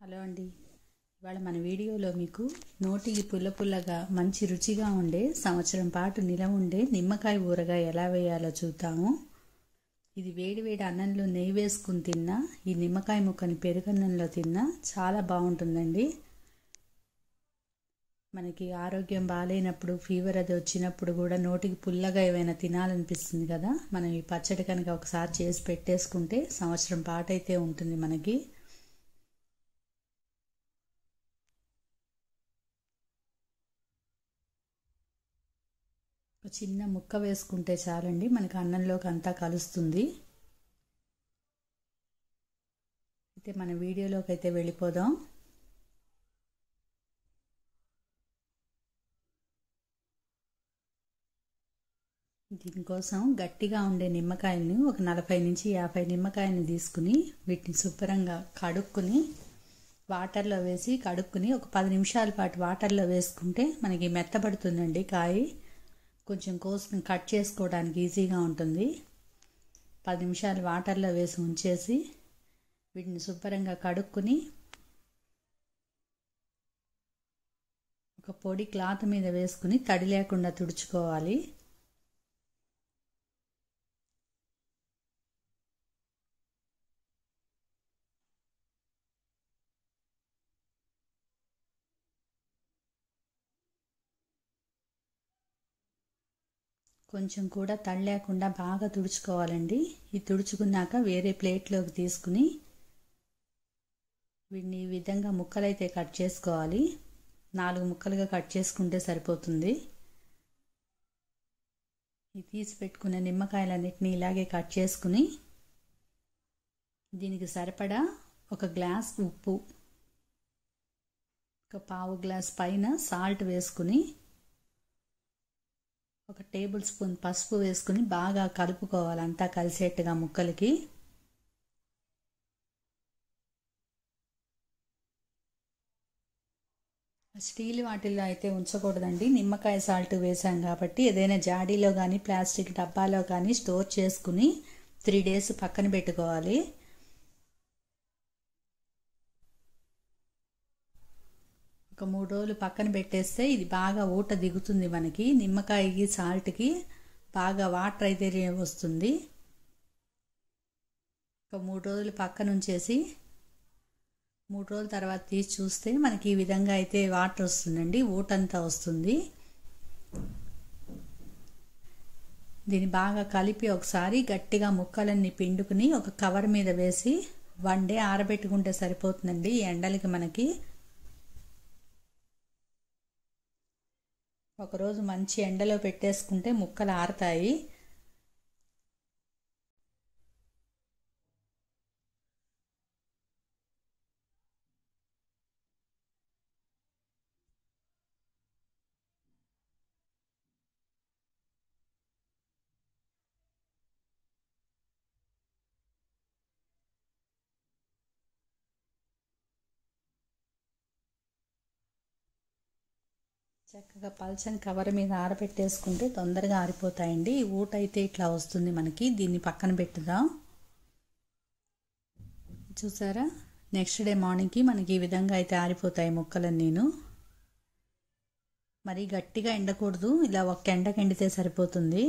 Hello అండి. ఇవాళ మన వీడియోలో మీకు నోటికి పుల్ల పుల్లగా మంచి రుచిగా ఉండే సంవత్సరం పాటు నిలవ ఉండే నిమ్మకాయ ఊరగాయ ఎలా వేయాలో చూద్దాము. ఇది వేడి వేడి అన్నంలో నెయ్యి వేసుకుని తిన్నా, ఈ నిమ్మకాయ ముక్కని పెరుగన్నంలో తిన్నా చాలా బాగుంటుందండి. మనకి ఆరోగ్యం బాగాలేనప్పుడు, ఫీవర్ అది వచ్చినప్పుడు కూడా నోటికి పుల్లగా ఏమైనా తినాలనిపిస్తుంది కదా, మనం ఈ పచ్చడి కనుక ఒకసారి చేసి పెట్టేసుకుంటే సంవత్సరం పాటు అయితే ఉంటుంది మనకి. ఒక చిన్న ముక్క వేసుకుంటే చాలండి, మనకు అన్నంలోకి అంతా కలుస్తుంది. అయితే మన వీడియోలోకి అయితే వెళ్ళిపోదాం. దీనికోసం గట్టిగా ఉండే నిమ్మకాయలను ఒక 40 నుంచి 50 నిమ్మకాయలను తీసుకుని వీటిని శుభ్రంగా కడుక్కుని వాటర్లో వేసి కడుక్కుని ఒక 10 నిమిషాల పాటు వాటర్లో వేసుకుంటే మనకి మెత్తబడుతుందండి. కాయ కొంచెం కోసుకుని కట్ చేసుకోవడానికి ఈజీగా ఉంటుంది. 10 నిమిషాలు వాటర్లో వేసి ఉంచేసి వీటిని శుభ్రంగా కడుక్కుని ఒక పొడి క్లాత్ మీద వేసుకుని తడి లేకుండా తుడుచుకోవాలి. కొంచెం కూడా తడి లేకుండా బాగా తుడుచుకోవాలండి. ఈ తుడుచుకున్నాక వేరే ప్లేట్లోకి తీసుకుని వీటిని ఈ విధంగా ముక్కలైతే కట్ చేసుకోవాలి. 4 ముక్కలుగా కట్ చేసుకుంటే సరిపోతుంది. ఈ తీసి పెట్టుకున్న నిమ్మకాయలన్నిటిని ఇలాగే కట్ చేసుకుని దీనికి సరిపడా ఒక గ్లాస్ ఉప్పు, ఒక పావు గ్లాస్ పైన సాల్ట్ వేసుకుని ఒక టేబుల్ స్పూన్ పసుపు వేసుకుని బాగా కలుపుకోవాలి, అంతా కలిసేట్టుగా ముక్కలకి. స్టీల్ వాటిల్లో అయితే ఉంచకూడదండి, నిమ్మకాయ సాల్ట్ వేసాం కాబట్టి. ఏదైనా జాడీలో కానీ ప్లాస్టిక్ డబ్బాలో కానీ స్టోర్ చేసుకుని 3 డేస్ పక్కన పెట్టుకోవాలి. ఒక 3 రోజులు పక్కన పెట్టేస్తే ఇది బాగా ఊట దిగుతుంది మనకి. నిమ్మకాయకి సాల్ట్కి బాగా వాటర్ అయితే వస్తుంది. ఒక 3 రోజులు పక్కన ఉంచేసి 3 రోజుల తర్వాత తీసి చూస్తే మనకి ఈ విధంగా అయితే వాటర్ వస్తుందండి, ఊటంతా వస్తుంది. దీన్ని బాగా కలిపి ఒకసారి గట్టిగా ముక్కలన్నీ పిండుకుని ఒక కవర్ మీద వేసి 1 డే ఆరబెట్టుకుంటే సరిపోతుందండి. ఈ ఎండలకి మనకి ఒకరోజు మంచి ఎండలో పెట్టేసుకుంటే ముక్కలు ఆరుతాయి. చక్కగా పల్చని కవర్ మీద ఆరబెట్టేసుకుంటే తొందరగా ఆరిపోతాయండి. ఊట అయితే ఇట్లా వస్తుంది మనకి. దీన్ని పక్కన పెట్టుదాం. చూసారా, నెక్స్ట్ డే మార్నింగ్కి మనకి ఈ విధంగా అయితే ఆరిపోతాయి ముక్కలని. నేను మరీ గట్టిగా ఎండకూడదు, ఇలా ఒక్క ఎండకి ఎండితే సరిపోతుంది.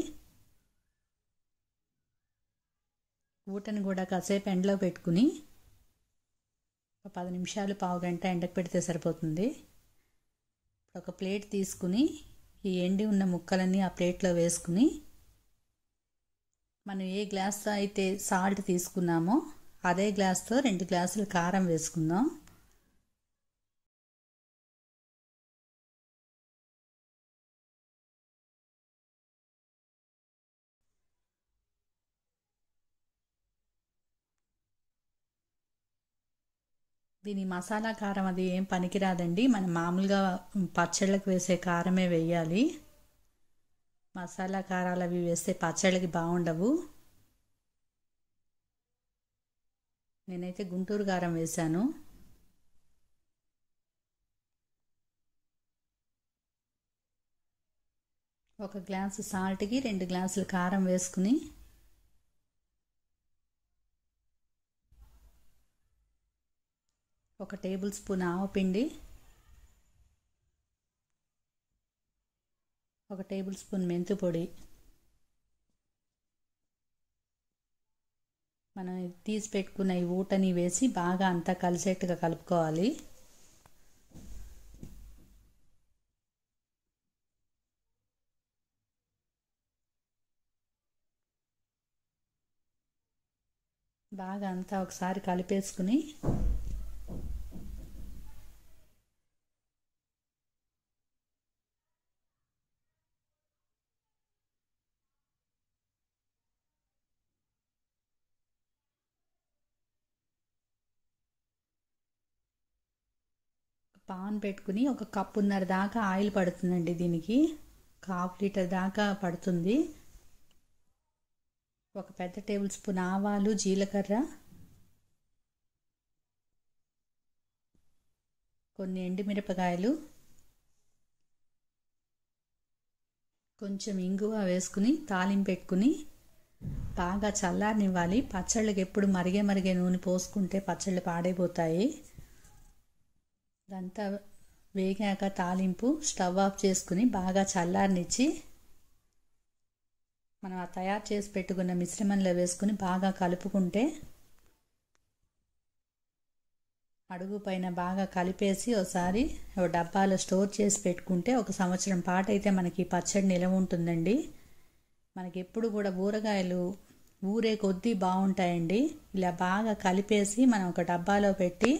ఊటని కూడా కాసేపు ఎండలో పెట్టుకుని ఒక 10 నిమిషాలు, పావు గంట ఎండకు పెడితే సరిపోతుంది. ఒక ప్లేట్ తీసుకుని ఈ ఎండి ఉన్న ముక్కలన్నీ ఆ ప్లేట్లో వేసుకుని మనం ఏ గ్లాస్తో అయితే సాల్ట్ తీసుకున్నామో అదే గ్లాస్తో 2 గ్లాసులు కారం వేసుకుందాం. దీని మసాలా కారం అది ఏం పనికిరాదండి, మనం మామూలుగా పచ్చళ్ళకి వేసే కారమే వేయాలి. మసాలా కారాలు అవి వేస్తే పచ్చళ్ళకి బాగుండవు. నేనైతే గుంటూరు కారం వేశాను. ఒక గ్లాసు సాల్ట్కి 2 గ్లాసులు కారం వేసుకుని 1 టేబుల్ స్పూన్ ఆవపిండి, 1 టేబుల్ స్పూన్ మెంతు పొడి, మనం తీసి పెట్టుకున్న ఈ ఊటని వేసి బాగా అంతా కలిసేట్టుగా కలుపుకోవాలి. బాగా అంతా ఒకసారి కలిపేసుకుని పాన్ పెట్టుకుని 1 కప్పున్నర దాకా ఆయిల్ పడుతుందండి. దీనికి 1/2 లీటర్ దాకా పడుతుంది. 1 పెద్ద టేబుల్ స్పూన్ ఆవాలు, జీలకర్ర, కొన్ని ఎండుమిరపకాయలు, కొంచెం ఇంగువ వేసుకుని తాలింపు పెట్టుకుని బాగా చల్లారనివ్వాలి. పచ్చళ్ళకి ఎప్పుడు మరిగే నూనె పోసుకుంటే పచ్చళ్ళు పాడైపోతాయి. ఇదంతా వేగాక తాలింపు స్టవ్ ఆఫ్ చేసుకుని బాగా చల్లారనిచ్చి మనం ఆ తయారు చేసి పెట్టుకున్న మిశ్రమంలో వేసుకుని బాగా కలుపుకుంటే అడుగు పైన బాగా కలిపేసి ఒకసారి ఒక డబ్బాలో స్టోర్ చేసి పెట్టుకుంటే 1 సంవత్సరం పాటు అయితే మనకి పచ్చడి నిలవ ఉంటుందండి. మనకి ఎప్పుడు కూడా ఊరగాయలు ఊరే కొద్దీ బాగుంటాయండి. ఇలా బాగా కలిపేసి మనం ఒక డబ్బాలో పెట్టి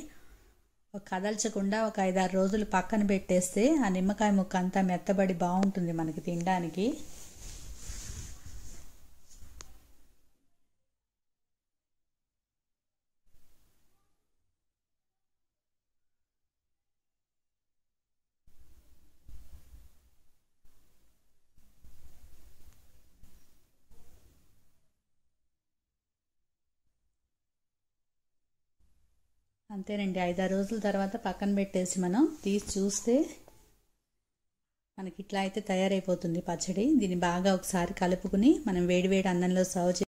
కదల్చకుండా ఒక 5-6 రోజులు పక్కన పెట్టేస్తే ఆ నిమ్మకాయ ముక్క అంతా మెత్తబడి బాగుంటుంది మనకి తినడానికి. అంతేనండి. 5-6 రోజుల తర్వాత పక్కన పెట్టేసి మనం తీసి చూస్తే మనకి ఇట్లా అయితే తయారైపోతుంది పచ్చడి. దీన్ని బాగా ఒకసారి కలుపుకుని మనం వేడివేడి అన్నంలో సర్వ్